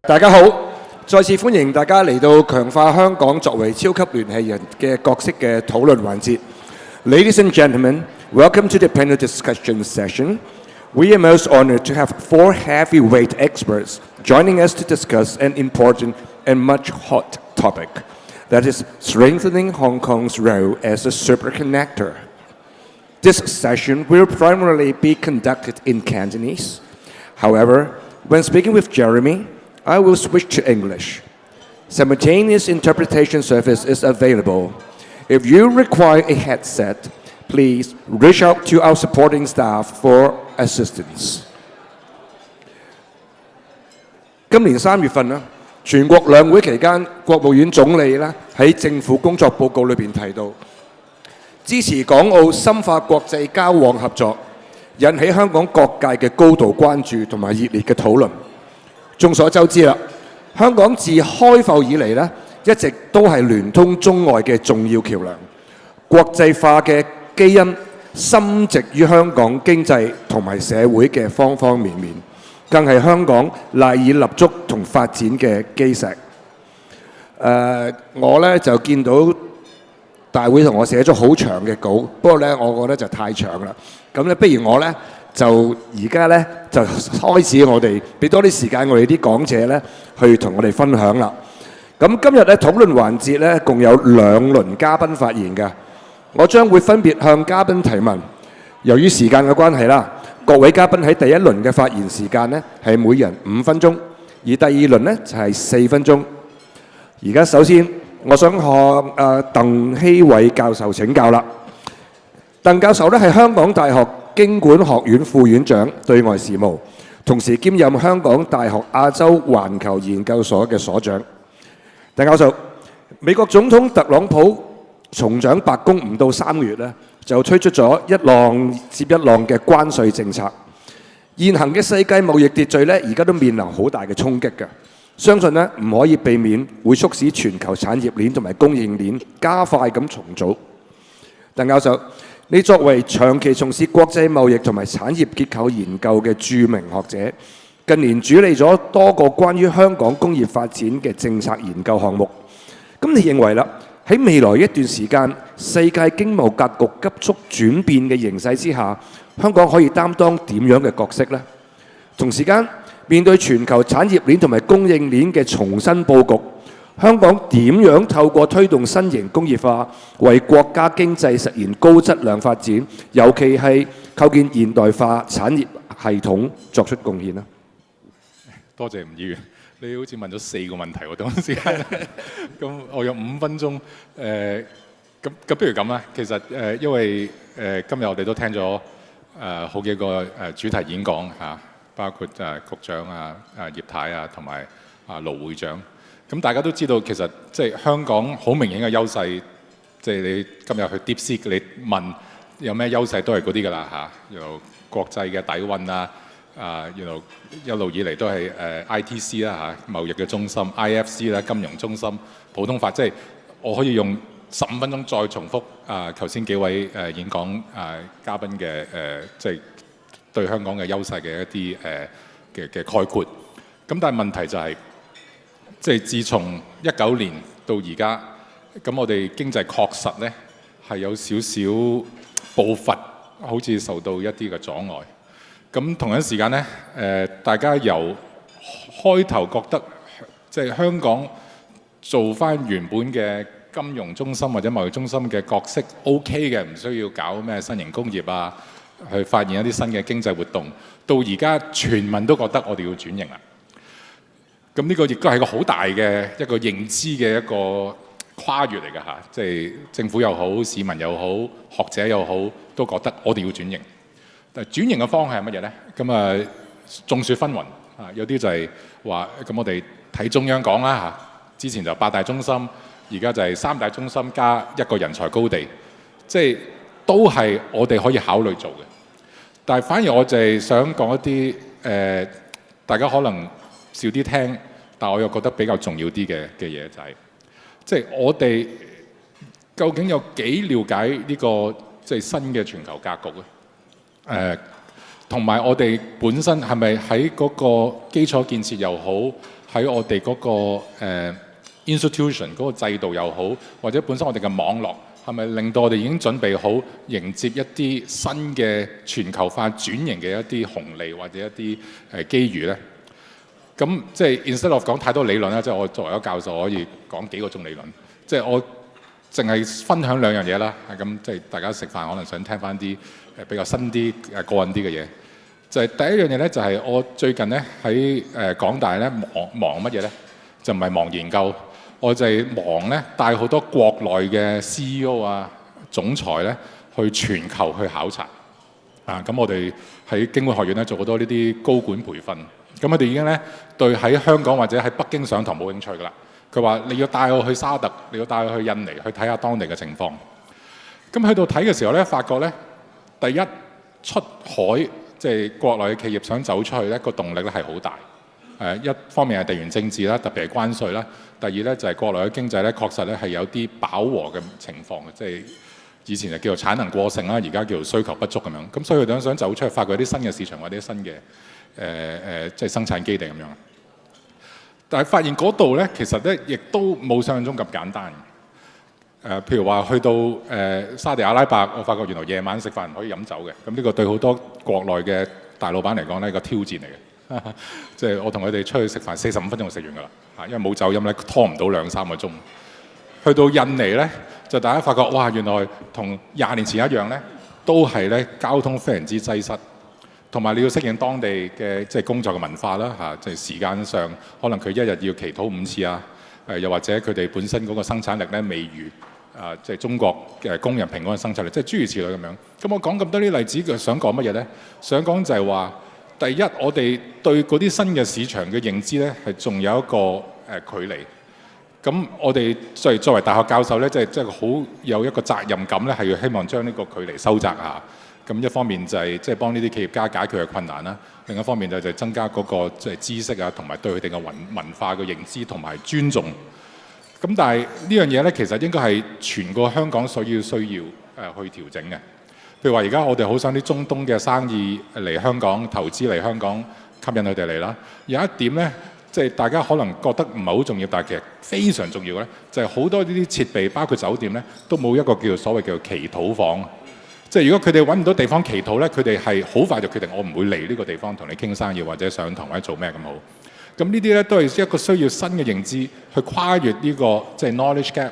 大家好，再次歡迎大家嚟到強化香港作為超級聯繫人嘅角色嘅討論環節。Ladies and gentlemen, welcome to the panel discussion session. We are most honored to have 4 heavyweight experts joining us to discuss an important and much hot topic, that is strengthening Hong Kong's role as a superconnector. This session will primarily be conducted in Cantonese. However, when speaking with Jeremy, I will switch to English. Simultaneous interpretation service is available. If you require a headset, please reach out to our supporting staff for assistance. 今年3月份啦，全國兩會期間，國務院總理咧喺政府工作報告裏邊提到，支持港澳深化國際交往合作，引起香港各界嘅高度關注同埋熱烈嘅討論。眾所周知啦，香港自開埠以嚟咧，一直都係聯通中外嘅重要橋梁，國際化嘅基因深植於香港經濟同埋社會嘅方方面面，更係香港賴以立足同發展嘅基石。我咧就見到大會同我寫咗好長嘅稿，不過咧我覺得就太長啦。咁咧，不如我咧就而家咧就開始我哋俾多啲時間我哋啲講者咧去同我哋分享啦。咁今日咧討論環節咧共有2輪嘉賓發言嘅，我將會分別向嘉賓提問。由於時間嘅關係啦，各位嘉賓喺第一輪嘅發言時間咧係每人5分鐘，而第二輪咧就係4分鐘。而家首先我想向鄧希偉教授請教啦。鄧教授咧係香港大學經管學院副院長對外事務，同時兼任香港大學亞洲環球研究所嘅所長。鄧教授，美國總統特朗普重掌白宮唔到3個月咧，就推出咗一浪接一浪嘅關稅政策。現行嘅世界貿易秩序咧，而家都面臨好大嘅衝擊嘅。相信咧唔可以避免會促使全球產業鏈同埋供應鏈加快咁重組。鄧教授，你作為長期從事國際貿易同埋產業結構研究嘅著名學者，近年主理咗多個關於香港工業發展嘅政策研究項目。咁你認為啦，喺未來一段時間，世界經貿格局急速轉變嘅形勢之下，香港可以擔當點樣嘅角色呢？同時間面對全球產業鏈同埋供應鏈嘅重新佈局，香港點樣透過推動新型工業化，為國家經濟實現高質量發展，尤其係構建現代化產業系統作出貢獻呢？多謝吳議員，你好似問咗4個問題喎，等陣時間。咁我有5分鐘，咁不如咁啦。其實因為今日我哋都聽咗好幾個主題演講嚇，包括局長葉太同埋盧會長。咁大家都知道，其實即係香港好明顯嘅優勢，即係你今日去 DeepSeek，你問有咩優勢都係嗰啲㗎啦嚇，由國際嘅底蘊一路以嚟都係ITC 啦嚇，貿易嘅中心 IFC 啦，金融中心普通法，即係我可以用15分鐘再重複頭先幾位演講嘉賓嘅即係對香港嘅優勢嘅一啲嘅概括。咁但係問題就係，即係自從19年到而家，咁我哋經濟確實咧係有少少步伐好似受到一啲嘅阻礙。咁同一時間咧，大家由開頭覺得即係香港做翻原本嘅金融中心或者貿易中心嘅角色 OK 嘅，唔需要搞咩新型工業啊，去發現一啲新嘅經濟活動。到而家全民都覺得我哋要轉型啦。咁呢個亦都係個好大嘅一個認知嘅一個跨越嚟㗎嚇，即係政府又好、市民又好、學者又好，都覺得我哋要轉型。但係轉型嘅方向係乜嘢咧？咁眾說紛紜啊，有啲就係話咁我哋睇中央講啦嚇，之前就8大中心，而家就係3大中心加一個人才高地，即係都係我哋可以考慮做嘅。但係反而我就係想講一啲大家可能少啲聽，但我又覺得比較重要啲嘅嘢就係，即係我哋究竟有幾了解呢個即係新嘅全球格局咧？同埋我哋本身係咪喺嗰個基礎建設又好，喺我哋嗰個institution 嗰個制度又好，或者本身我哋嘅網絡係咪令到我哋已經準備好迎接一啲新嘅全球化轉型嘅一啲紅利或者一啲機遇呢？咁即係 instead of 講太多理論啦，即係我作為一個教授，我可以講幾個鐘理論。即係我淨係分享兩樣嘢啦。咁即係大家食飯可能想聽翻啲比較新啲過癮啲嘅嘢。就係第一樣嘢咧，就係我最近咧喺港大咧忙乜嘢咧？就唔係忙研究，我就係忙咧帶好多國內嘅 CEO 啊、總裁咧去全球去考察。咁我哋喺經管學院咧做好多呢啲高管培訓。咁佢哋已經咧對喺香港或者喺北京上堂冇興趣㗎啦。佢話你要帶我去沙特，你要帶我去印尼去睇下當地嘅情況。咁去到睇嘅時候咧，發覺咧第一出海即係國內嘅企業想走出去咧，個動力咧係好大。一方面係地緣政治啦，特別係關稅啦。第二咧就係國內嘅經濟咧，確實咧係有啲飽和嘅情況嘅，即係以前就叫做產能過剩啦，而家叫做需求不足咁樣。咁所以佢哋想走出去，發掘啲新嘅市場或者新嘅即係生產基地咁樣。但係發現嗰度咧，其實咧亦都冇想象中咁簡單。譬如話去到沙地阿拉伯，我發覺原來夜晚食飯唔可以飲酒嘅。咁呢個對好多國內嘅大老闆嚟講咧，係個挑戰嚟嘅。即係我同佢哋出去食飯，45分鐘就食完㗎啦。因為冇酒飲咧，拖唔到2-3個鐘。去到印尼咧，就大家發覺哇，原來同20年前一樣咧，都係咧交通非常之擠塞。同埋你要適應當地嘅即係工作嘅文化啦，即係時間上可能佢一日要祈禱5次啊，又或者佢哋本身嗰個生產力咧未如即係中國嘅工人平均嘅生產力，即係諸如此類咁樣。咁我講咁多啲例子，想講乜嘢咧？想講就係話，第一我哋對嗰啲新嘅市場嘅認知咧，係仲有一個距離。咁我哋作為大學教授咧，即係好有一個責任感咧，係要希望將呢個距離收窄下。咁一方面就係即係幫呢啲企業家解決嘅困難啦，另一方面就係增加嗰個即係知識啊，同埋對佢哋嘅文化嘅認知同埋尊重。咁但係呢樣嘢咧，其實應該係全個香港需要去調整嘅。譬如話，而家我哋好想啲中東嘅生意嚟香港投資嚟香港，吸引佢哋嚟啦。有一點咧，即係大家可能覺得唔係好重要，但係其實非常重要咧，就係好多呢啲設備，包括酒店咧，都冇一個叫做所謂叫做祈禱房。即係如果佢哋揾唔到地方祈禱咧，佢哋係好快就決定我唔會嚟呢個地方同你傾生意或者上堂或者做咩咁好。咁呢啲咧都係一個需要新嘅認知去跨越呢個即係 knowledge gap，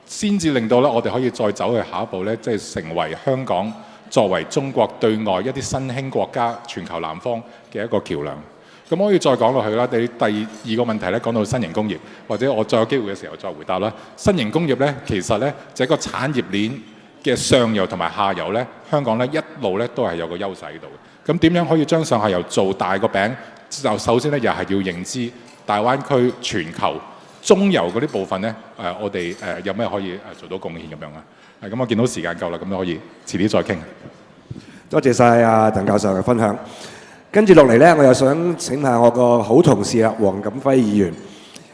先至令到咧我哋可以再走去下一步咧，即係成為香港作為中國對外一啲新興國家全球南方嘅一個橋梁。咁我可以再講落去啦。你第二個問題咧講到新型工業，或者我再有機會嘅時候再回答啦。新型工業咧其實咧就係一個產業鏈嘅上游同埋下游咧，香港咧一路咧都係有個優勢喺度嘅。咁點樣可以將上下游做大個餅？就首先咧，又係要認知大灣區全球中游嗰啲部分咧，我哋有咩可以做到貢獻咁樣啊？咁我見到時間夠啦，咁可以遲啲再傾。多謝晒阿鄧教授嘅分享。跟住落嚟咧，我又想請下我個好同事啊，黃錦輝議員。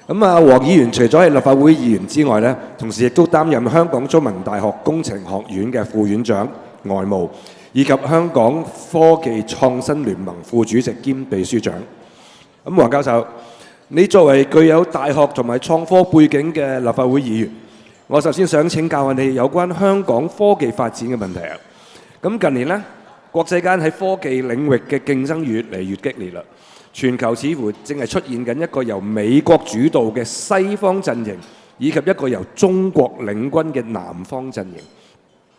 咁啊，黃議員除咗係立法會議員之外咧，同時亦都擔任香港中文大學工程學院嘅副院長外務，以及香港科技創新聯盟副主席兼秘書長。咁黃教授，你作為具有大學同埋創科背景嘅立法會議員，我首先想請教下你有關香港科技發展嘅問題啊。咁近年咧，國際間喺科技領域嘅競爭越嚟越激烈啦。全球似乎正係出現緊一個由美國主導嘅西方陣營，以及一個由中國領軍嘅南方陣營。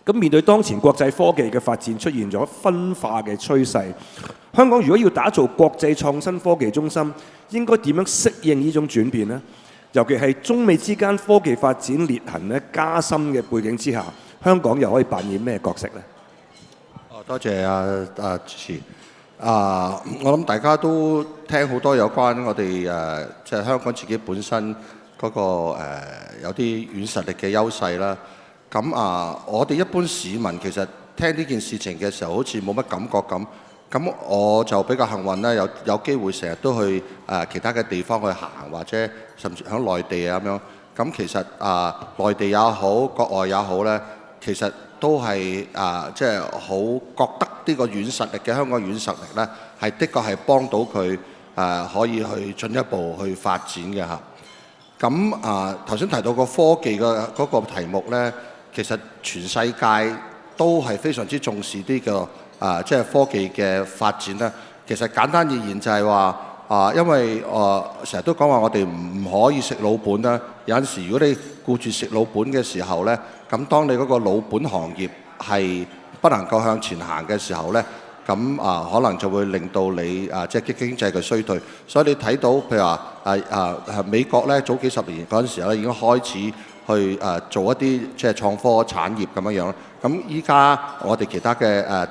咁面對當前國際科技嘅發展出現咗分化嘅趨勢，香港如果要打造國際創新科技中心，應該點樣適應呢種轉變呢？尤其係中美之間科技發展裂痕咧加深嘅背景之下，香港又可以扮演咩角色呢？多謝主持。我諗大家都聽好多有關我哋即係香港自己本身嗰個有啲軟實力嘅優勢啦。咁我哋一般市民其實聽呢件事情嘅時候，好似冇乜感覺咁。咁我就比較幸運啦，有機會成日都去其他嘅地方去行，或者甚至喺內地啊咁樣。咁其實內地也好，國外也好咧，其實都係即係好覺得呢個軟實力嘅香港軟實力咧，係的確係幫到佢可以去進一步去發展嘅嚇。咁頭先提到個科技嘅嗰個題目呢，其實全世界都係非常之重視呢個即係科技嘅發展啦。其實簡單而言就係話因為成日都講話我哋唔可以食老本啦。有陣時如果你顧住食老本嘅時候呢，咁當你嗰個老本行業係不能夠向前行嘅時候呢，咁可能就會令到你即係經濟嘅衰退。所以你睇到譬如話美國呢，早幾十年嗰陣時候咧已經開始去做一啲即係創科產業咁樣樣。咁依家我哋其他嘅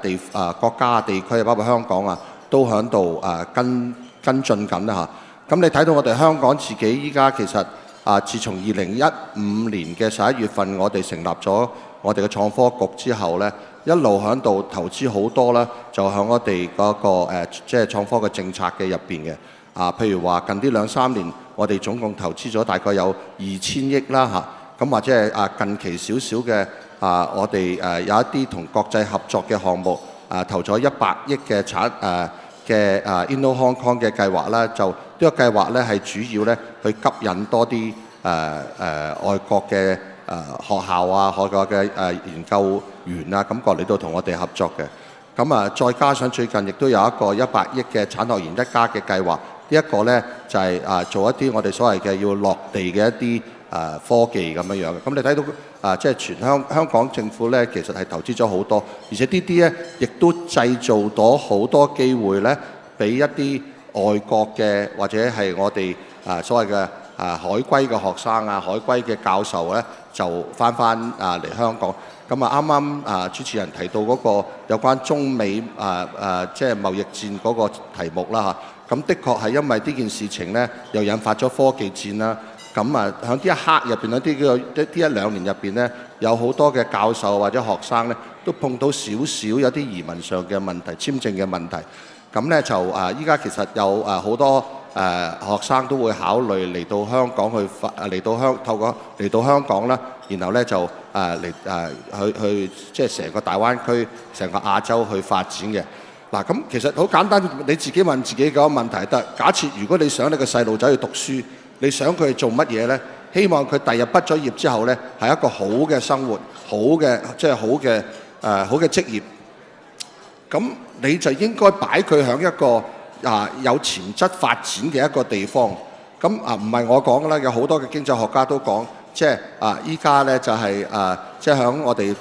國家地區，包括香港都喺度跟進緊啦嚇。咁你睇到我哋香港自己依家其實自從2015年嘅11月份，我哋成立咗我哋嘅創科局之後呢，一路喺度投資好多啦，就喺我哋嗰個即係創科嘅政策嘅入邊嘅。譬如話近呢2-3年，我哋總共投資咗大概有2000億啦嚇。咁或者係近期少少嘅我哋有一啲同國際合作嘅項目投咗100億嘅嘅Inno Hong Kong 嘅計劃啦，就呢個計劃咧係主要咧去吸引多啲外國嘅學校外國嘅研究員咁過嚟到同我哋合作嘅。咁再加上最近亦都有一個100億嘅產學研一家嘅計劃，呢一個咧就係做一啲我哋所謂嘅要落地嘅一啲科技咁樣樣嘅。咁你睇到即係全香港政府咧，其實係投資咗好多，而且呢啲咧亦都製造到好多機會咧，俾一啲外國嘅或者係我哋所謂嘅海歸嘅學生海歸嘅教授咧，就翻嚟香港。咁啱啱主持人提到嗰個有關中美即係貿易戰嗰個題目啦嚇。咁的確係因為呢件事情咧，又引發咗科技戰啦。咁喺呢一刻入邊呢1-2年入邊咧，有好多嘅教授或者學生咧，都碰到少少有啲移民上嘅問題、簽證嘅問題。咁咧就依家其實有好多學生都會考慮嚟到香港透過嚟到香港啦，然後咧就去即係成個大灣區、成個亞洲去發展嘅。嗱，咁其實好簡單，你自己問自己個問題得。假設如果你想你個細路仔去讀書，你想佢做乜嘢呢？希望佢第日畢咗業之後呢，係一個好嘅生活，好嘅即係好嘅職業。咁你就應該擺佢喺一個有潛質發展嘅一個地方。咁唔係我講㗎啦，有好多嘅經濟學家都講，即係依家呢就係即係喺我哋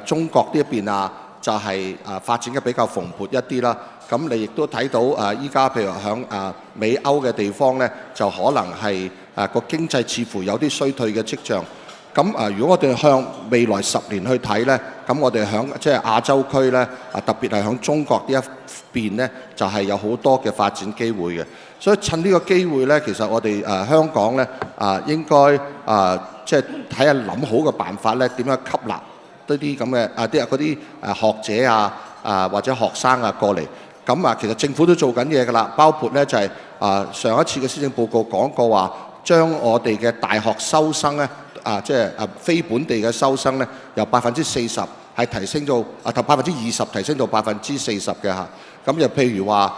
中國呢一邊就係發展嘅比較蓬勃一啲啦。咁你亦都睇到依家譬如響美歐嘅地方呢，就可能係個經濟似乎有啲衰退嘅跡象。咁如果我哋向未來10年去睇呢，咁我哋響即係亞洲區呢，特別係響中國呢一邊呢，就係有好多嘅發展機會嘅。所以趁呢個機會呢，其實我哋香港呢應該即係睇下諗好嘅辦法呢，點樣吸納呢啲咁嘅嗰啲學者或者學生過嚟。咁其實政府都做緊嘢㗎啦，包括呢就係上一次嘅施政報告講過話，將我哋嘅大學收生呢，即係非本地嘅收生呢，由40%係提升到20%提升到40%嘅嚇。咁又譬如話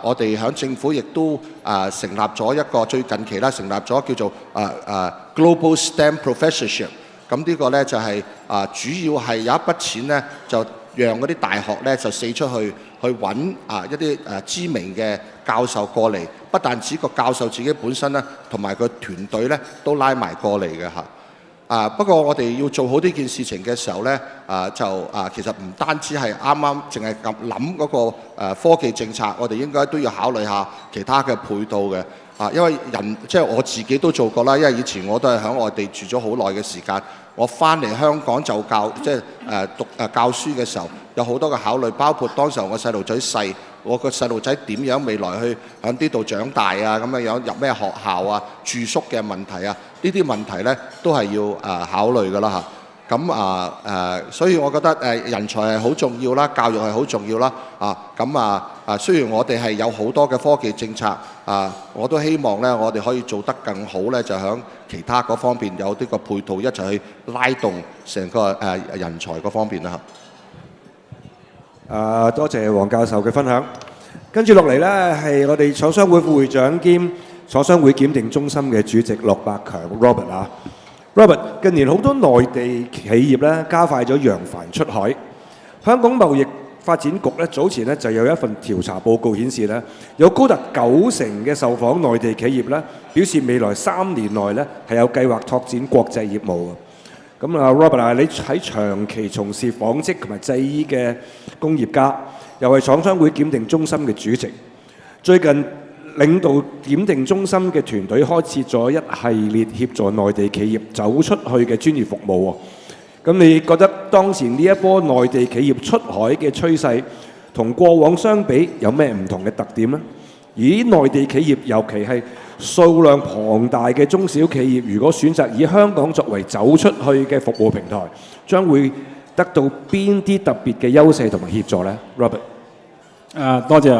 我哋響政府亦都成立咗一個最近期啦，成立咗叫做Global STEM Professorship。咁呢個呢就係主要係有一筆錢呢，就讓嗰啲大學呢就四出去揾一啲知名嘅教授過嚟，不但止個教授自己本身呢，同埋個團隊呢都拉埋過嚟嘅嚇。不過我哋要做好呢件事情嘅時候呢，其實唔單止係啱啱淨係咁諗嗰個科技政策，我哋應該都要考慮下其他嘅配套嘅。因為即係我自己都做過啦，因為以前我都係喺外地住咗好耐嘅時間，我翻嚟香港就即係讀教書嘅時候，有好多嘅考慮，包括當時候我細路仔細，我個細路仔點樣未來去喺呢度長大咁樣入咩學校住宿嘅問題呢啲問題呢都係要考慮㗎啦嚇。咁所以我覺得人才係好重要啦，教育係好重要啦。雖然我哋係有好多嘅科技政策，我都希望呢，我哋可以做得更好呢，就喺其他嗰方面有呢個配套一齊去拉動成個人才嗰方面啦。多謝黃教授嘅分享。跟住落嚟呢，係我哋廠商會副會長兼廠商會檢定中心嘅主席駱百強 Robert 啊。Robert， 近年好多內地企業咧加快咗揚帆出海。香港貿易發展局咧早前咧就有一份調查報告顯示咧，有高達90%嘅受訪內地企業咧表示未來3年內咧係有計劃拓展國際業務嘅。咁啊 Robert 啊，你喺長期從事紡織同埋製衣嘅工業家，又係廠商會檢定中心嘅主席，最近領導檢定中心嘅團隊開設咗一系列協助內地企業走出去嘅專業服務喎。咁你覺得當前呢一波內地企業出海嘅趨勢同過往相比有咩唔同嘅特點呢？而內地企業尤其係數量龐大嘅中小企業，如果選擇以香港作為走出去嘅服務平台，將會得到邊啲特別嘅優勢同埋協助呢 ？Robert， 多謝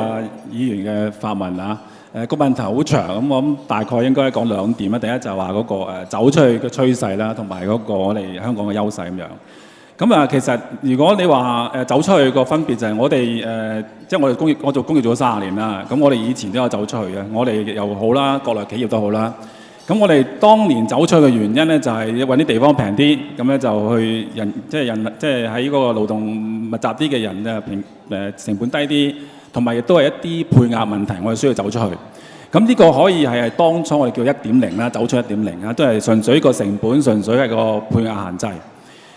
議員嘅發問啊！個問題好長，咁我諗大概應該講2點啦。第一就係話嗰個走出去嘅趨勢啦，同埋嗰個我哋香港嘅優勢咁樣。咁啊，其實如果你話走出去個分別就係我哋即係我做工業做咗30年啦。咁我哋以前都有走出去嘅，我哋又好啦，國內企業都好啦。咁我哋當年走出去嘅原因咧，就係揾啲地方平啲，咁咧就去即係喺嗰個勞動密集啲嘅人成本低啲。同埋亦都係一啲配額問題，我哋需要走出去。咁呢個可以係當初我哋叫 1.0 啦，走出 1.0 啦，都係純粹個成本，純粹係個配額限制。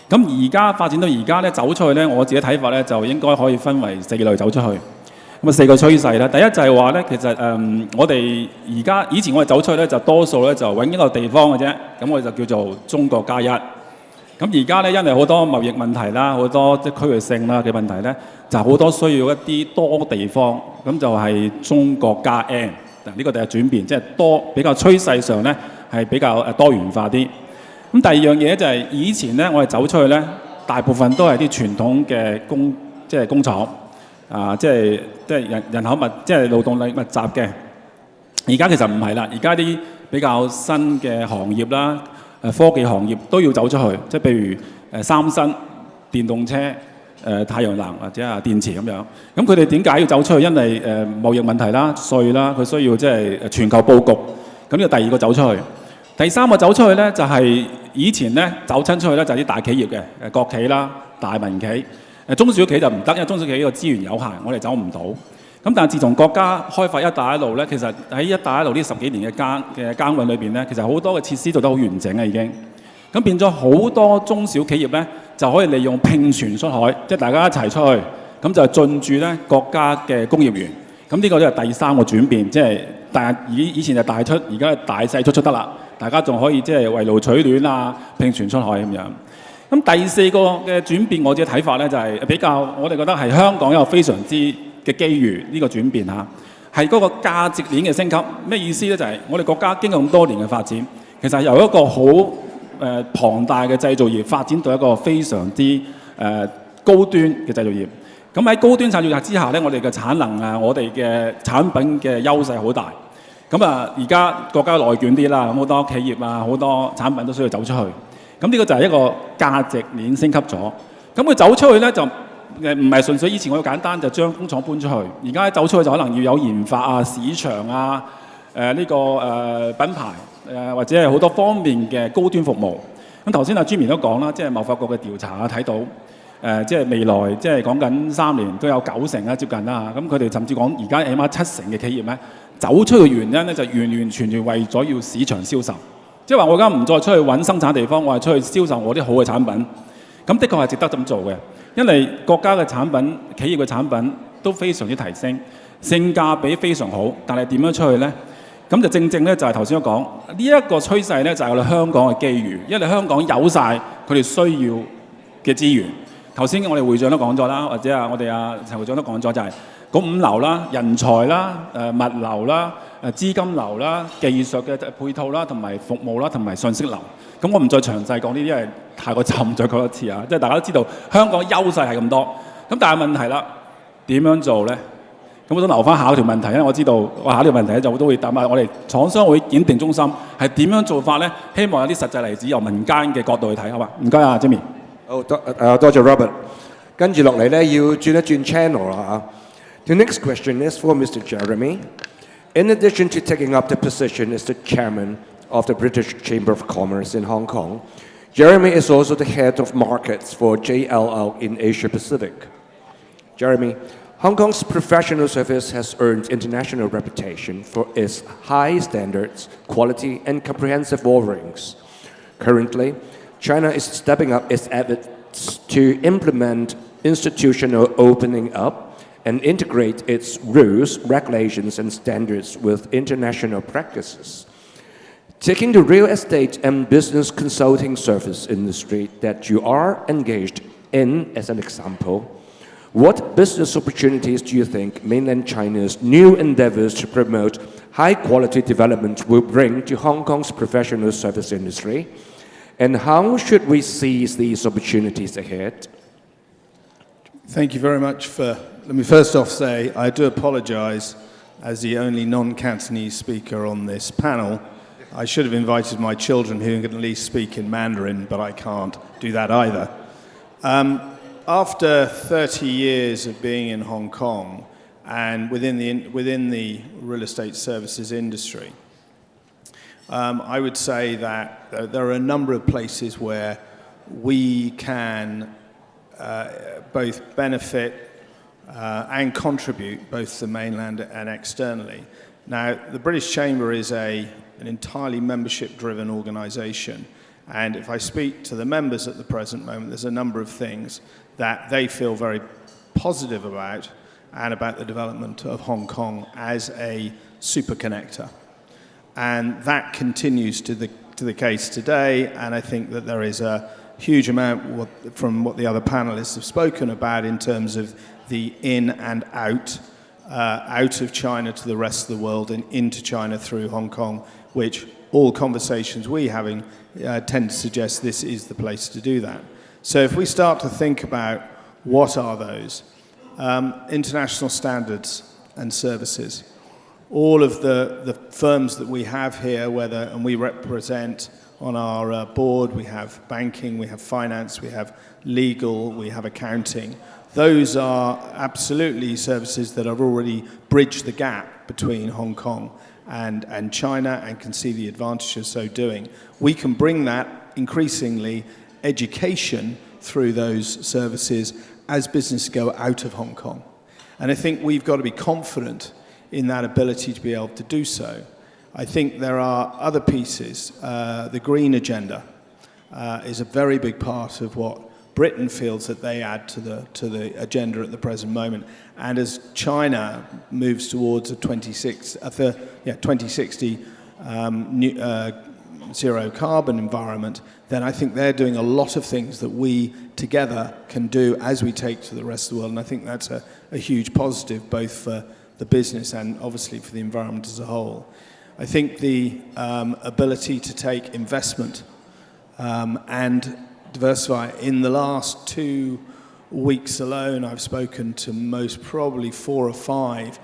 咁而家發展到而家咧，走出去咧，我自己睇法咧，就應該可以分為4類走出去。咁啊4個趨勢啦。第一就係話咧，其實我哋而家以前我哋走出去咧，就多數咧就揾一個地方嘅啫。咁我哋就叫做中國加一。咁而家咧，因為好多貿易問題啦，好多即係區域性啦嘅問題咧，就好多需要一啲多地方，咁就係中國加 N。嗱，呢個第一轉變，即係比較趨勢上咧係比較多元化啲。咁第二樣嘢就係以前咧，我哋走出去咧，大部分都係啲傳統嘅工廠啊，即係人口即係勞動力密集嘅。而家其實唔係啦，而家啲比較新嘅行業啦。科技行業都要走出去，即係譬如三星、電動車、太陽能或者係電池咁樣。咁佢哋點解要走出去？因為貿易問題啦、稅啦，佢需要即係全球佈局。咁呢個第二個走出去。第三個走出去咧，就係以前咧走親出去咧，就係啲大企業嘅國企啦、大民企。中小企就唔得，因為中小企呢個資源有限，我哋走唔到。咁但係自從國家開發一帶一路咧，其實喺一帶一路呢10幾年嘅耕耘裏邊咧，其實好多嘅設施做得好完整啊已經。咁變咗好多中小企業咧，就可以利用拼船出海，即係大家一齊出去，咁就進駐咧國家嘅工業園。咁呢個都係第三個轉變，即係以前就大出，而家大細出得啦。大家仲可以即係圍爐取暖啊，拼船出海咁樣。咁第四個嘅轉變，我自己睇法咧就係比較，我哋覺得係香港有非常之嘅機遇呢個轉變嚇，係嗰個價值鏈嘅升級。咩意思咧？就係我哋國家經過咁多年嘅發展，其實由一個好龐大嘅製造業發展到一個非常之高端嘅製造業。咁喺高端製造業之下咧，我哋嘅產能啊，我哋嘅產品嘅優勢好大。咁啊，而家國家內卷啲啦，咁好多企業啊，好多產品都需要走出去。咁呢個就係一個價值鏈升級咗。咁佢走出去咧就唔係純粹以前我簡單就將工廠搬出去，而家走出去就可能要有研發啊、市場啊、品牌或者係好多方面嘅高端服務。咁頭先阿 Jimmy 都講啦，即係貿發局嘅調查啊睇到，即係未來即係講緊3年都有90%啦接近啦。咁佢哋甚至講而家起碼70%嘅企業咧走出去嘅原因咧就完全為咗要市場銷售，即係話我而家唔再出去揾生產地方，我係出去銷售我啲好嘅產品。咁的確係值得咁做嘅。因為國家嘅產品、企業嘅產品都非常之提升，性價比非常好，但係點樣出去呢？咁就正咧就係頭先我講呢一個趨勢咧，就係我哋香港嘅機遇，因為香港有晒佢哋需要嘅資源。頭先我哋會長都講咗啦，或者我哋陳會長都講咗，就係嗰5流啦、人才啦、物流啦、資金流啦、技術嘅配套啦、同埋服務啦、同埋信息流。咁我唔再詳細講呢啲，因為太過沉，再講一次啊！即係大家都知道香港優勢係咁多，咁但係問題啦，點樣做咧？咁我都留翻下一條問題，因為我知道我下一條問題咧就都會答啊。我哋廠商會檢定中心係點樣做法咧？希望有啲實際例子由民間嘅角度去睇，好嘛？唔該啊 ，Jimmy。好多謝 Robert。跟住落嚟咧，要轉一轉 channel 啦嚇。The next question is for Mr. Jeremy. In addition to taking up the position as the chairman of the British Chamber of Commerce in Hong Kong, Jeremy is also the head of markets for JLL in Asia Pacific. Jeremy, Hong Kong's professional service has earned international reputation for its high standards, quality, and comprehensive offerings. Currently, China is stepping up its efforts to implement institutional opening up and integrate its rules, regulations, and standards with international practices. Taking the real estate and business consulting service industry that you are engaged in as an example, what business opportunities do you think mainland China's new endeavors to promote high-quality development will bring to Hong Kong's professional service industry? And how should we seize these opportunities ahead? Thank you very much let me first off say I do apologize as the only non-Cantonese speaker on this panel. I should have invited my children who can at least speak in Mandarin, but I can't do that either. After 30 years of being in Hong Kong and within the real estate services industry, I would say that there are a number of places where we can both benefit and contribute both to mainland and externally. Now, the British Chamber is an entirely membership-driven organisation, and if I speak to the members at the present moment, there's a number of things that they feel very positive about and about the development of Hong Kong as a super connector. And that continues to the case today, and I think that there is a huge amount from what the other panelists have spoken about in terms of the in and out of China to the rest of the world and into China through Hong Kong, which all conversations we're having tend to suggest this is the place to do that. So if we start to think about what are those, international standards and services, all of the firms that we have here, and we represent on our board, we have banking, we have finance, we have legal, we have accounting. Those are absolutely services that have already bridged the gap between Hong Kong and China and can see the advantage of so doing. We can bring that increasingly education through those services as business go out of Hong Kong. And I think we've got to be confident in that ability to be able to do so. I think there are other pieces. The green agenda is a very big part of what Britain feels that they add to the agenda at the present moment. And as China moves towards a 2060 zero carbon environment, then I think they're doing a lot of things that we together can do as we take to the rest of the world. And I think that's a huge positive, both for the business and obviously for the environment as a whole. I think the ability to take investment and diversify. In the last 2 weeks alone, I've spoken to most probably 4 or 5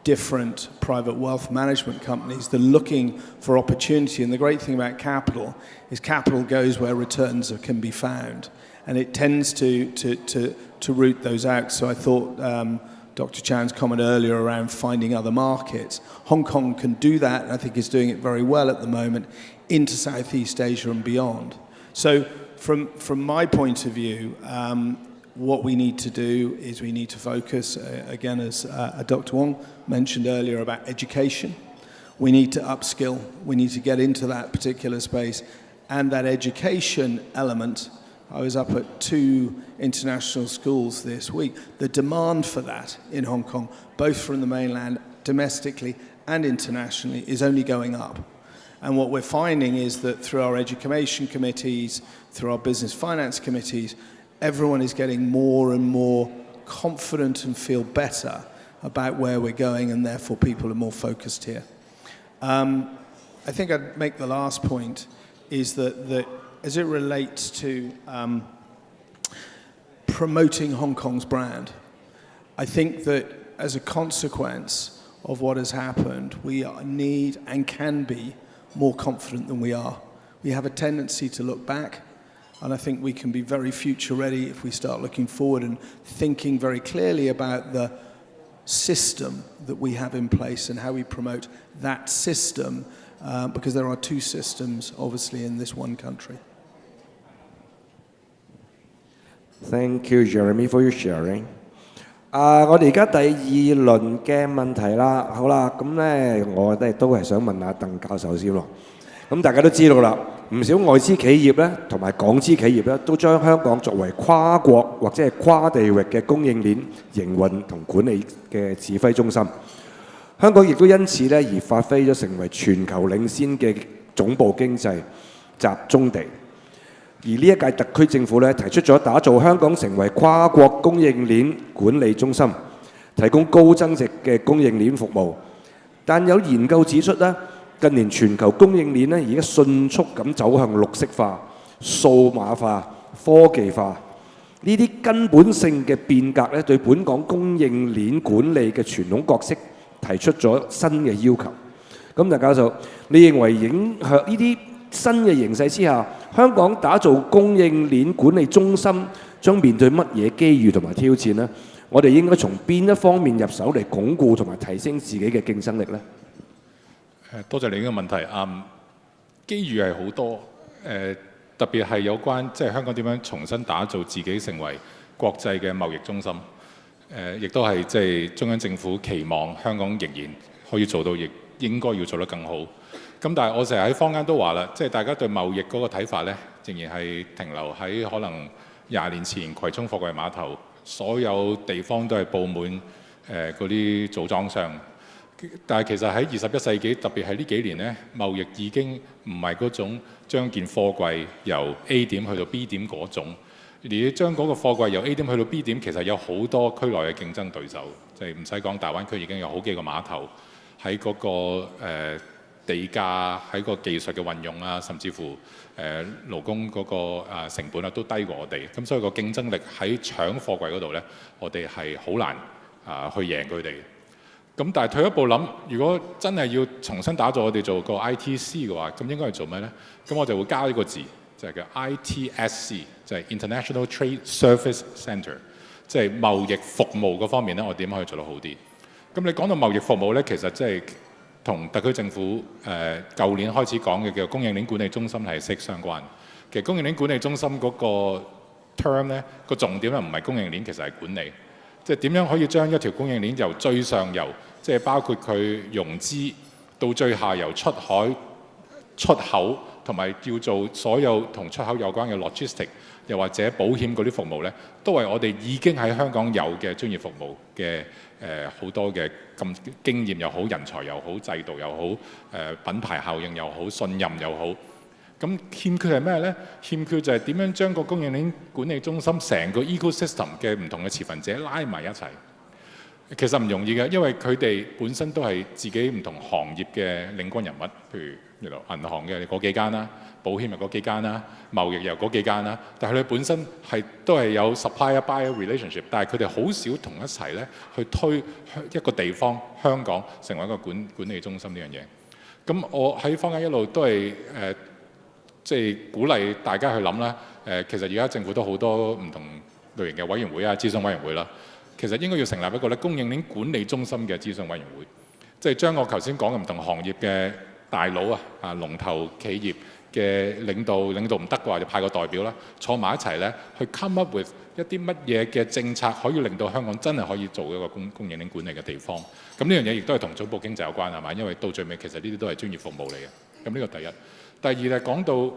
different private wealth management companies that are looking for opportunity. And the great thing about capital is capital goes where returns can be found. And it tends to root those out. So I thought Dr. Chan's comment earlier around finding other markets. Hong Kong can do that, and I think is doing it very well at the moment, into Southeast Asia and beyond. So from my point of view, what we need to do is we need to focus, again, as Dr. Wong mentioned earlier, about education. We need to upskill. We need to get into that particular space. And that education element, I was up at 2 international schools this week. The demand for that in Hong Kong, both from the mainland, domestically and internationally, is only going up. And what we're finding is that through our education committees, through our business finance committees, everyone is getting more and more confident and feel better about where we're going, and therefore people are more focused here. I think I'd make the last point is that as it relates to promoting Hong Kong's brand, I think that as a consequence of what has happened, we need and can be more confident than we are. We have a tendency to look back, and I think we can be very future ready if we start looking forward and thinking very clearly about the system that we have in place and how we promote that system, because there are two systems, obviously, in this one country. Thank you, Jeremy, for your sharing. 我哋而家第二輪嘅問題啦，好啦，咁呢，我哋都係想問下鄧教授先咯。咁大家都知道啦，唔少外資企業咧，同埋港資企業咧，都將香港作為跨國或者係跨地域嘅供應鏈營運同管理嘅指揮中心。香港亦都因此咧而發揮咗成為全球領先嘅總部經濟集中地。而呢一屆特區政府咧提出咗打造香港成為跨國供應鏈管理中心，提供高增值嘅供應鏈服務。但有研究指出咧，近年全球供應鏈咧而家迅速咁走向綠色化、數碼化、科技化，呢啲根本性嘅變革咧，對本港供應鏈管理嘅傳統角色提出咗新嘅要求。咁鄧教授，你認為影響呢啲新嘅形勢之下，香港打造供應鏈管理中心將面對乜嘢機遇同埋挑戰呢？我哋應該從邊一方面入手嚟鞏固同埋提升自己嘅競爭力呢？多謝你呢個問題。機遇係好多，特別係有關即係香港點樣重新打造自己成為國際嘅貿易中心。亦都係即係中央政府期望香港仍然可以做到，亦應該要做得更好。咁但係我成日喺坊間都話啦，即係大家對貿易嗰個睇法呢，仍然係停留喺可能20年前葵涌貨櫃碼頭，所有地方都係佈滿嗰啲組裝箱。但係其實喺21世紀，特別係呢幾年呢，貿易已經唔係嗰種將件貨櫃由 A 點去到 B 點嗰種，而將嗰個貨櫃由 A 點去到 B 點，其實有好多區內嘅競爭對手，即係唔使講大灣區已經有好幾個碼頭喺嗰個地價喺個技術嘅運用啊，甚至乎勞工嗰個成本啊都低過我哋，咁所以個競爭力喺搶貨櫃嗰度呢，我哋係好難去贏佢哋。咁但係退一步諗，如果真係要重新打造我哋做個 ITC 嘅話，咁應該係做咩呢？咁我就會加一個字，就係叫 ITSC， 就係 International Trade Service Centre， 即係貿易服務嗰方面呢，我點可以做得好啲？咁你講到貿易服務呢，其實即係同特區政府舊年開始講嘅叫供應鏈管理中心係息息相關。其實供應鏈管理中心嗰個 term 呢，個重點咧唔係供應鏈，其實係管理。即係點樣可以將一條供應鏈由最上游，即係包括佢融資到最下游出海、出口，同埋要做所有同出口有關嘅 logistic， 又或者保險嗰啲服務呢，都係我哋已經喺香港有嘅專業服務嘅好多嘅咁經驗又好、人才又好、制度又好、品牌效應又好、信任又好。咁欠缺係咩呢？欠缺就係點樣將個供應鏈管理中心成個 ecosystem 嘅唔同嘅持份者拉埋一齊。其實唔容易嘅，因為佢哋本身都係自己唔同行業嘅領軍人物，譬如銀行嘅嗰幾間啦，保險又嗰幾間啦，貿易又嗰幾間啦。但係佢哋本身都係有 supplier-buyer relationship， 但係佢哋好少同一齊咧去推一個地方香港成為一個管理中心呢樣嘢。咁我喺坊間一路都係即係鼓勵大家去諗啦。其實而家政府都好多唔同類型嘅委員會啊、諮詢委員會啦。其實應該要成立一個咧供應鏈管理中心嘅諮詢委員會，即係將我頭先講嘅唔同行業嘅大佬啊、龍頭企業嘅領導唔得嘅話，就派個代表啦，坐埋一齊咧，去 come up with 一啲乜嘢嘅政策，可以令到香港真係可以做一個供應鏈管理嘅地方。咁呢樣嘢亦都係同總部經濟有關係嘛？因為到最尾其實呢啲都係專業服務嚟嘅。咁呢個第一。第二咧講到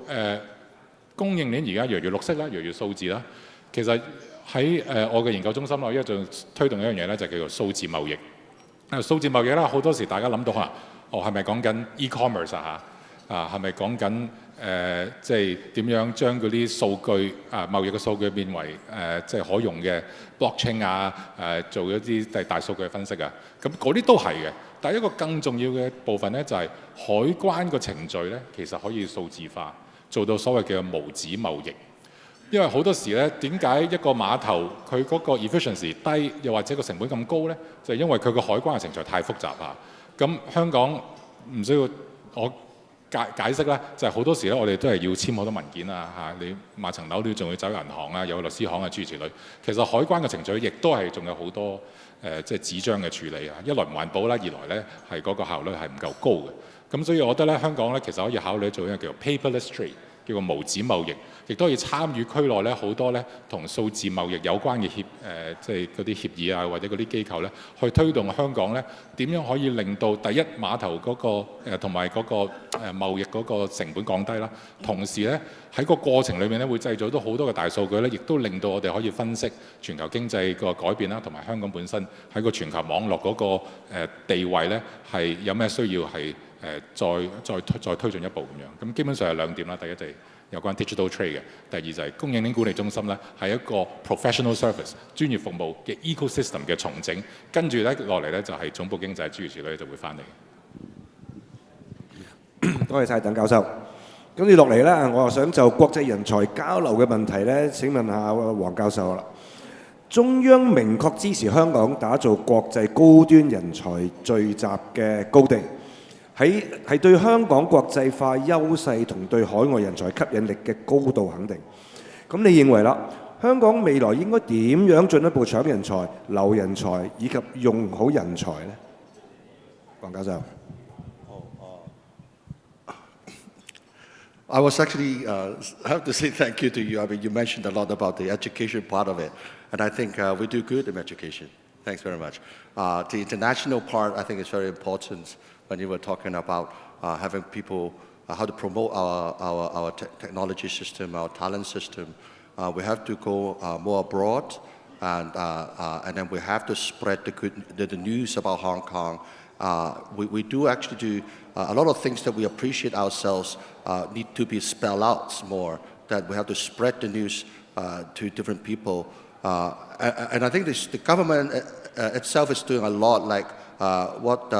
供應鏈而家越嚟越綠色啦，越嚟越數字啦。其實喺我嘅研究中心我一直推動一樣嘢咧，就叫做數字貿易。數字貿易啦，好多時大家諗到可能係咪講緊 e-commerce 係咪講緊即係點樣將嗰啲數據貿易嘅數據變為即係可用嘅 blockchain 做一啲大數據嘅分析啊？咁嗰啲都係嘅。但係一個更重要嘅部分咧，就係海關個程序咧，其實可以數字化，做到所謂嘅無紙貿易。因為好多時咧，點解一個碼頭佢嗰個 efficiency 低，又或者個成本咁高咧？就係因為佢個海關嘅程序太複雜啊。咁香港唔需要我解釋咧，就係好多時咧，我哋都係要簽好多文件啊嚇，你買層樓都仲要走銀行啊，有律師行啊諸如此類。其實海關嘅程序亦都係仲有好多即係紙張嘅處理啊，一來唔環保啦，二來咧係嗰個效率係唔夠高嘅。咁所以我覺得咧，香港咧其實可以考慮做一個叫做 paperless trade， 叫做無紙貿易，亦都可以參與區內咧好多咧同數字貿易有關嘅即係嗰啲協議啊，或者嗰啲機構咧，去推動香港咧點樣可以令到第一碼頭嗰個同埋嗰個貿易嗰個成本降低啦，同時咧喺個過程裏面咧會製造到好多嘅大數據咧，亦都令到我哋可以分析全球經濟個改變啦，同埋香港本身喺個全球網絡嗰個地位咧係有咩需要係再推進一步咁樣。咁基本上係兩點啦，第一就係有關 digital trade 嘅，第二就係供應鏈管理中心咧係一個 professional service 專業服務嘅 ecosystem 嘅重整，跟住咧落嚟咧就係總部經濟諸如此類就會翻嚟。多謝晒鄧教授。跟住落嚟咧，我又想就國際人才交流嘅問題咧，請問下黃教授啦。中央明確支持香港打造國際高端人才聚集嘅高地，係對香港國際化優勢同對海外人才吸引力嘅高度肯定。咁你認為啦，香港未來應該點樣進一步搶人才、留人才以及用好人才呢？黃教授。I was actually, I have to say thank you to you. I mean, you mentioned a lot about the education part of it, and I think we do good in education. Thanks very much. The international part, I think, is very important when you were talking about having people, how to promote our technology system, our talent system. We have to go more abroad, and then we have to spread the news about Hong Kong. We do actually do a lot of things that we appreciate ourselves need to be spelled out more, that we have to spread the news to different people. And I think the government itself is doing a lot, like what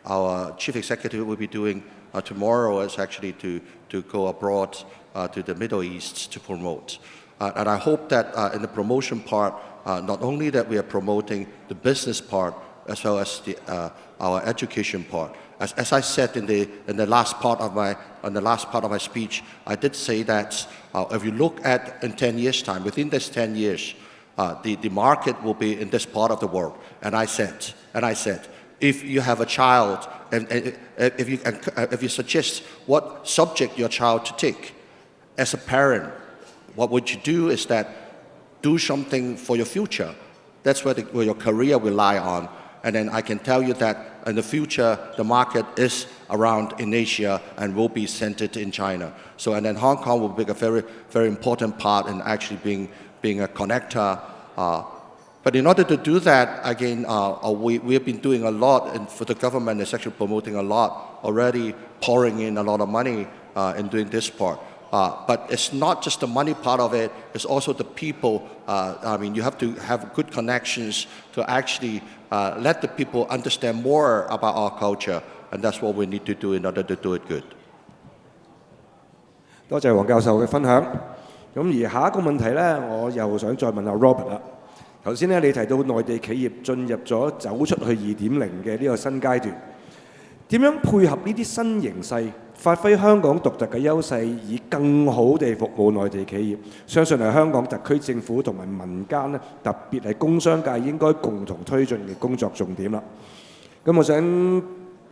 our chief executive will be doing tomorrow is actually to go abroad to the Middle East to promote. And I hope that in the promotion part, not only that we are promoting the business part, as well as our education part. As I said in the last part of my speech, I did say that if you look at in 10 years' time, within this 10 years, the market will be in this part of the world. And I said, if you have a child, and if you suggest what subject your child to take, as a parent, what would you do is that do something for your future. That's where your career will lie on. And then I can tell you that in the future, the market is around in Asia and will be centered in China. So, and then Hong Kong will be a very, very important part in actually being a connector. But in order to do that, again, we have been doing a lot, and for the government is actually promoting a lot, already pouring in a lot of money in doing this part. But it's not just the money part of it, it's also the people. I mean, you have to have good connections to actually let the people understand more about our culture, and that's what we need to do in order to do it good. 多謝黃教授嘅分享。咁而下一個問題呢，我又想再問下 Robert 啦。頭先呢，你提到內地企業進入咗走出去2.0嘅呢個新階段，點樣配合呢啲新形勢，發揮香港獨特嘅優勢，以更好地服務內地企業，相信係香港特區政府同埋民間呢，特別係工商界應該共同推進嘅工作重點啦。咁我想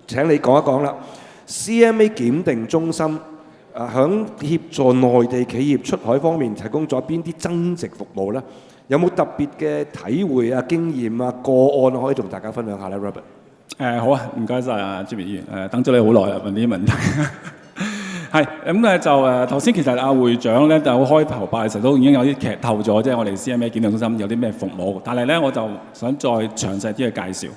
請你講一講啦 ，CMA 檢定中心響協助內地企業出海方面提供咗邊啲增值服務呢？有冇特別嘅體會啊、經驗啊、個案可以同大家分享下呢 Robert？好啊，唔該晒啊，朱明議員，等咗你好耐啊，問呢啲問題。係咁咧就頭先其實阿會長咧就開頭拜嘅時候都已經有啲劇透咗，即係我哋 CMA 檢定中心有啲咩服務，但係咧我就想再詳細啲去介紹。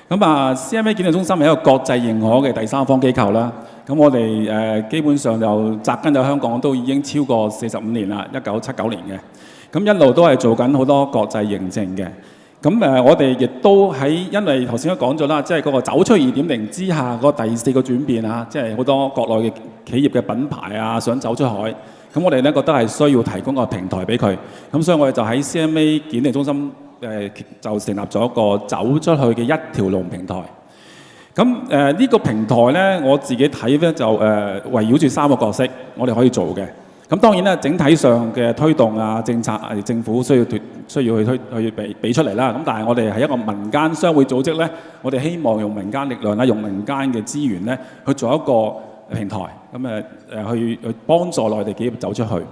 咁CMA 檢定中心係一個國際認可嘅第三方機構啦。咁我哋基本上就扎根喺香港都已經超過45年啦，1979年嘅。咁一路都係做緊好多國際認證嘅。咁我哋亦都因為頭先都講咗啦，即係嗰個走出2.0之下嗰第4個轉變啊，即係好多國內嘅企業嘅品牌啊，想走出海。咁我哋咧覺得係需要提供個平台俾佢。咁所以我哋就喺 CMA 檢定中心就成立咗一個走出去嘅一條龍平台。咁呢個平台咧，我自己睇咧就圍繞住3個角色，我哋可以做嘅。咁當然啦，整體上嘅推動啊，政策係政府需要去俾出嚟啦。咁但係我哋係一個民間商會組織咧，我哋希望用民間力量啦，用民間嘅資源咧，去做一個平台，咁去幫助內地企業走出去。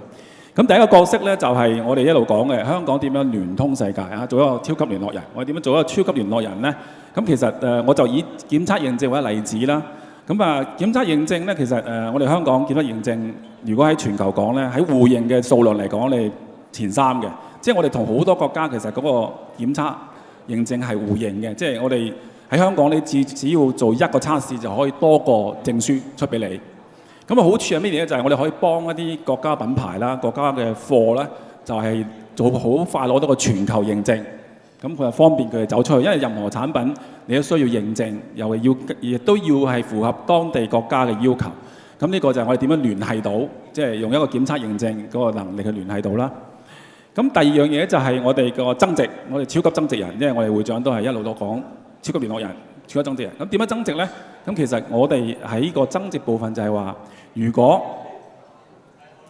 咁第一個角色咧就係我哋一路講嘅香港點樣聯通世界啊，做一個超級聯絡人。我哋點樣做一個超級聯絡人咧？咁其實我就以檢測認證為例子啦。咁檢測認證咧，其實我哋香港檢測認證，如果喺全球講咧，喺互認嘅數量嚟講，你前3嘅。即係我哋同好多國家其實嗰個檢測認證係互認嘅。即係我哋喺香港，你只要做一個測試就可以多個證書出俾你。咁好處係咩嘢咧？就係我哋可以幫一啲國家品牌啦、國家嘅貨咧，就係做好快攞到個全球認證。咁佢就方便佢哋走出去，因為任何產品你都需要認證，亦都要係符合當地國家嘅要求。咁呢個就係我哋點樣聯繫到，即係用一個檢測認證嗰個能力去聯繫到啦。咁第二樣嘢就係我哋個增值，我哋超級增值人，因為我哋會長都係一路都講超級聯絡人、超級增值人。咁點樣增值呢？咁其實我哋喺個增值部分就係話，如果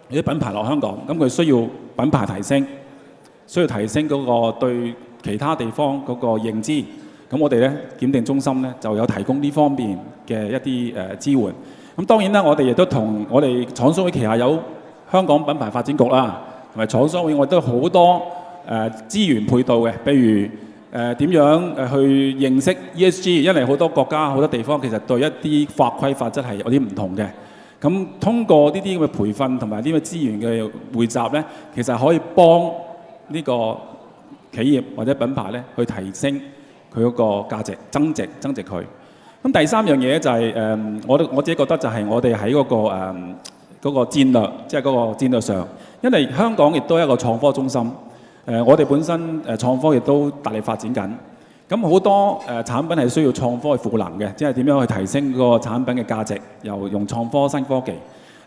有啲品牌落香港，咁佢需要品牌提升，需要提升嗰個對其他地方嗰個認知，咁我哋咧檢定中心咧就有提供呢方面嘅一啲支援。咁當然啦，我哋亦都同我哋廠商會旗下有香港品牌發展局啦，同埋廠商會，我哋都好多資源配套嘅，譬如點樣去認識 ESG， 因為好多國家好多地方其實對一啲法規法則係有啲唔同嘅。咁通過呢啲咁嘅培訓同埋呢啲資源嘅匯集咧，其實可以幫呢個企業或者品牌咧去提升佢嗰個價值，增值佢。咁第3樣嘢就係我自己覺得就係我哋喺嗰個戰略，即係嗰個戰略上，因為香港亦都係一個創科中心。我哋本身創科亦都大力發展緊。咁好多產品係需要創科去賦能嘅，即係點樣去提升個產品嘅價值，又用創科新科技。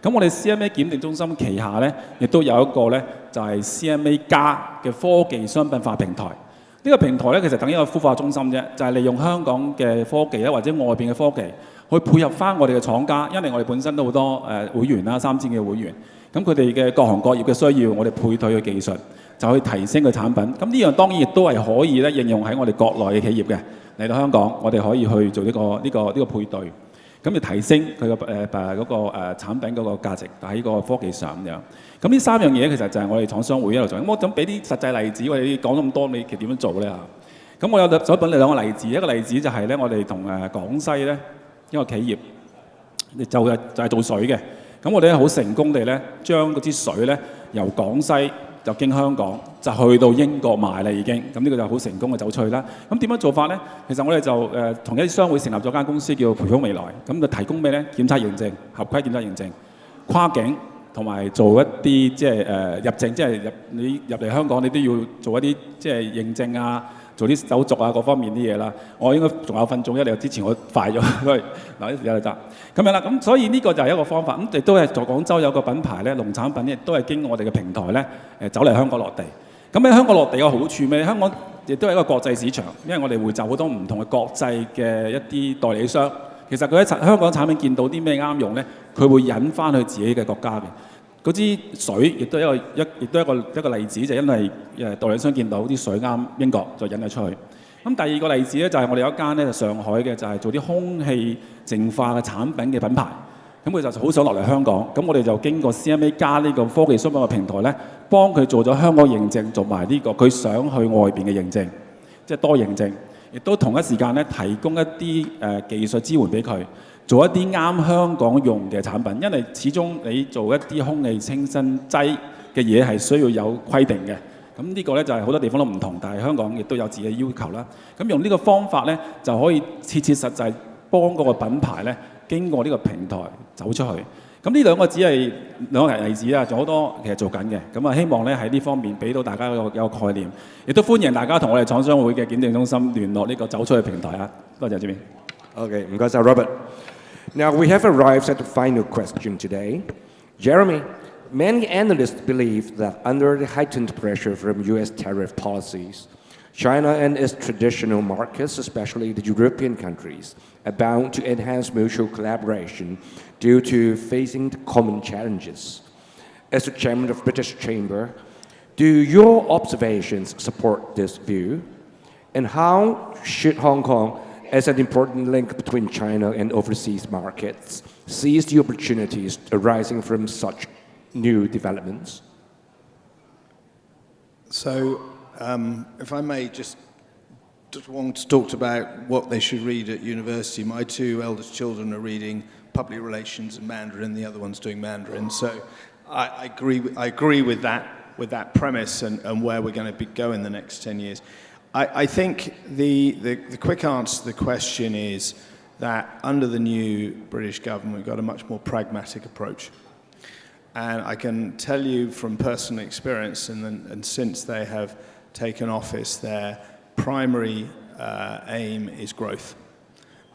咁我哋 CMA 檢定中心旗下咧，亦都有一個咧，就係 CMA 加嘅科技商品化平台。呢個平台咧，其實等於一個孵化中心啫，就係利用香港嘅科技咧，或者外邊嘅科技，去配合翻我哋嘅廠家，因為我哋本身都好多會員啦，3000嘅會員。咁佢哋嘅各行各業嘅需要，我哋配對嘅技術，就去提升個產品。咁呢樣當然亦都係可以咧應用喺我哋國內嘅企業嘅。嚟到香港，我哋可以去做呢個配對。咁要提升佢嗰個產品嗰個價值喺個科技上咁樣。咁呢3樣嘢其實就係我哋廠商會一路做。咁我想俾啲實際例子，我哋講咁多，你其實點樣做咧嚇？咁我有想揾你2個例子，一個例子就係咧，我哋同廣西咧一個企業，就係做水嘅。咁我哋咧好成功地咧，將嗰支水咧由廣西就經香港就去到英國賣啦已經。咁呢個就好成功嘅走出去啦。咁點樣做法咧？其實我哋就同一啲商會成立咗間公司叫培福未來，咁就提供咩咧？檢測認證、合規檢測認證、跨境同埋做一啲即係入證，即係你入嚟香港你都要做一啲即係認證啊，做啲手續啊各方面啲嘢啦。我應該仲有分鐘，因為之前我快咗，所以嗱呢時有得咁樣啦。咁所以呢個就係一個方法。咁亦都係在廣州有個品牌咧，農產品亦都係經我哋嘅平台咧走嚟香港落地。咁喺香港落地有好處咩？香港亦都係一個國際市場，因為我哋匯集好多唔同嘅國際嘅一啲代理商。其實佢喺香港產品見到啲咩啱用咧，佢會引翻去自己嘅國家嘅。嗰支水亦都係一個例子，就因為代理商見到啲水啱英國，就引咗出去。咁第二個例子咧，就係我哋有一間咧，就上海嘅，就係做啲空氣淨化嘅產品嘅品牌。咁佢就好想落嚟香港，咁我哋就經過 CMA 加呢個科技商品嘅平台咧，幫佢做咗香港認證，做埋呢個佢想去外邊嘅認證，即係多認證。亦都同一時間咧，提供一啲技術支援俾佢，做一啲啱香港用嘅產品。因為始終你做一啲空氣清新劑嘅嘢係需要有規定嘅。咁呢個咧就係好多地方都唔同，但係香港亦都有自己嘅要求啦。咁用呢個方法咧，就可以切切實際幫嗰個品牌咧，經過呢個平台走出去。咁呢2個只係2個例子啊，仲好多其實做緊嘅。咁希望咧喺呢方面俾到大家有個概念，亦都歡迎大家同我哋廠商會嘅檢定中心聯絡呢個走出去平台啊。多謝主席。Okay, 唔該晒 Robert. Now we have arrived at the final question today. Jeremy, many analysts believe that under the heightened pressure from U.S. tariff policies, China and its traditional markets, especially the European countries, are bound to enhance mutual collaboration due to facing the common challenges. As the chairman of British Chamber, do your observations support this view? And how should Hong Kong, as an important link between China and overseas markets, seize the opportunities arising from such new developments? So, if I may just once talked about what they should read at university. My two eldest children are reading public relations and Mandarin, the other one's doing Mandarin. So I agree with that premise and where we're going to go in the next 10 years. I think the quick answer to the question is that under the new British government, we've got a much more pragmatic approach. And I can tell you from personal experience, and since they have taken office, their primary aim is growth.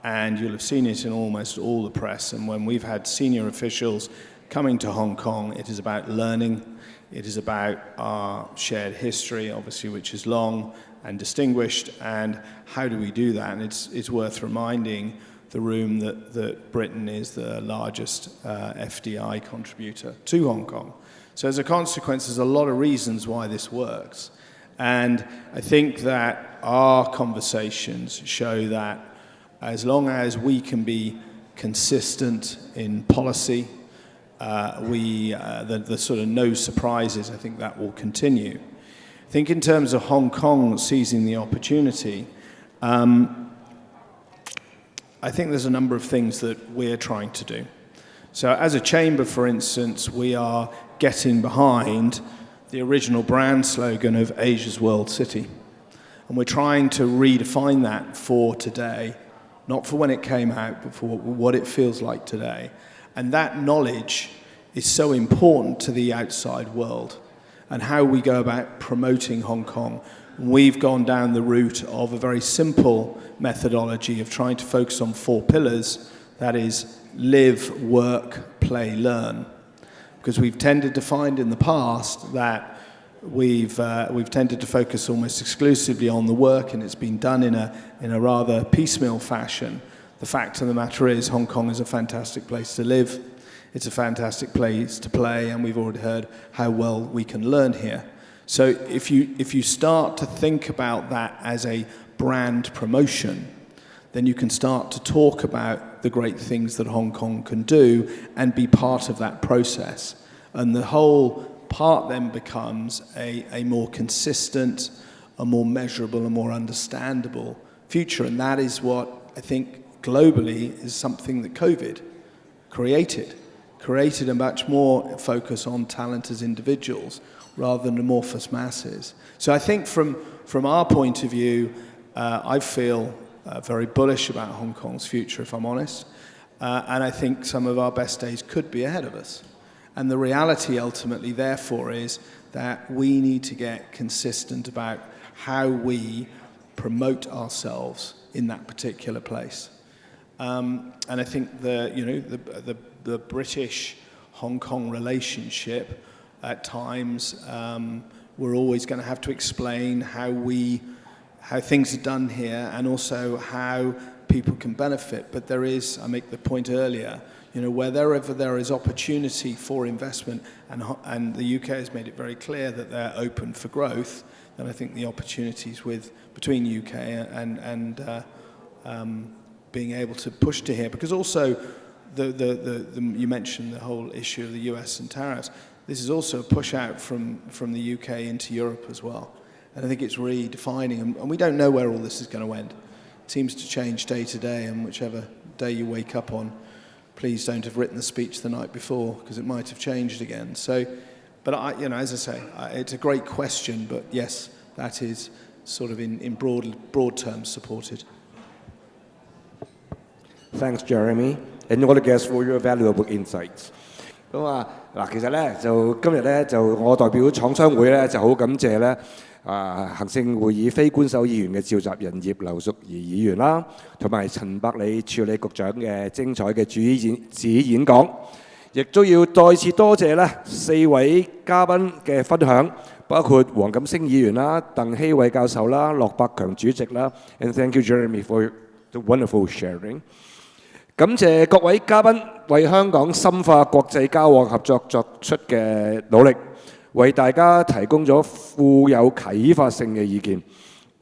And you'll have seen it in almost all the press. And when we've had senior officials coming to Hong Kong, it is about learning. It is about our shared history, obviously, which is long and distinguished. And how do we do that? And it's worth reminding the room that Britain is the largest FDI contributor to Hong Kong. So as a consequence, there's a lot of reasons why this works. And I think that our conversations show that as long as we can be consistent in policy, the sort of no surprises, I think that will continue. I think in terms of Hong Kong seizing the opportunity, I think there's a number of things that we're trying to do. So as a chamber, for instance, we are getting behind the original brand slogan of Asia's World City. And we're trying to redefine that for today, not for when it came out, but for what it feels like today. And that knowledge is so important to the outside world and how we go about promoting Hong Kong. We've gone down the route of a very simple methodology of trying to focus on 4 pillars, that is, live, work, play, learn. Because we've tended to find in the past that we've tended to focus almost exclusively on the work, and it's been done in a rather piecemeal fashion. The fact of the matter is Hong Kong is a fantastic place to live. It's a fantastic place to play, and we've already heard how well we can learn here. So if you start to think about that as a brand promotion, then you can start to talk about the great things that Hong Kong can do and be part of that process. And the whole part then becomes a more consistent, a more measurable, a more understandable future. And that is what I think globally is something that COVID created a much more focus on talent as individuals rather than amorphous masses. So I think from our point of view, I feel very bullish about Hong Kong's future, if I'm honest. And I think some of our best days could be ahead of us. And the reality ultimately, therefore, is that we need to get consistent about how we promote ourselves in that particular place. And I think the British-Hong Kong relationship, at times, we're always going to have to explain how things are done here and also how people can benefit. But there is, I make the point earlier, wherever there is opportunity for investment, and the UK has made it very clear that they're open for growth, then I think the opportunities between UK and being able to push to here, because also you mentioned the whole issue of the US and tariffs. This is also a push out from the UK into Europe as well. And I think it's redefining, and we don't know where all this is going to end. It seems to change day to day, and whichever day you wake up on, please don't have written the speech the night before, because it might have changed again. So, but as I say, it's a great question, but yes, that is sort of in broad terms supported. Thanks, Jeremy, and all the guests for your valuable insights. 咁啊，嗱，其實咧就今日咧就我代表廠商會咧就好感謝咧行政會議非官守議員嘅召集人葉劉淑儀議員啦，同埋陳百里署理局長嘅精彩嘅主旨演講，亦都要再次多謝咧4位嘉賓嘅分享，包括黃錦星議員啦、鄧希偉教授啦、駱百強主席啦。And thank you, Jeremy, for the wonderful sharing。感謝各位嘉賓為香港深化國際交往合作作出嘅努力，為大家提供咗富有啟發性嘅意見。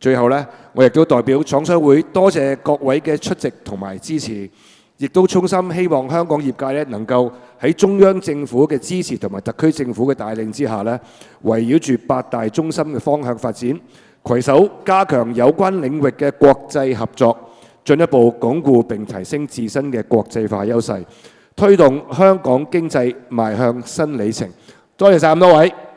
最後呢，我亦都代表廠商會多謝各位嘅出席同埋支持，亦都衷心希望香港業界咧能夠喺中央政府嘅支持同埋特區政府嘅帶領之下咧，圍繞住8大中心嘅方向發展，攜手加強有關領域嘅國際合作，進一步鞏固並提升自身嘅國際化優勢，推動香港經濟邁向新里程。多謝晒咁多位。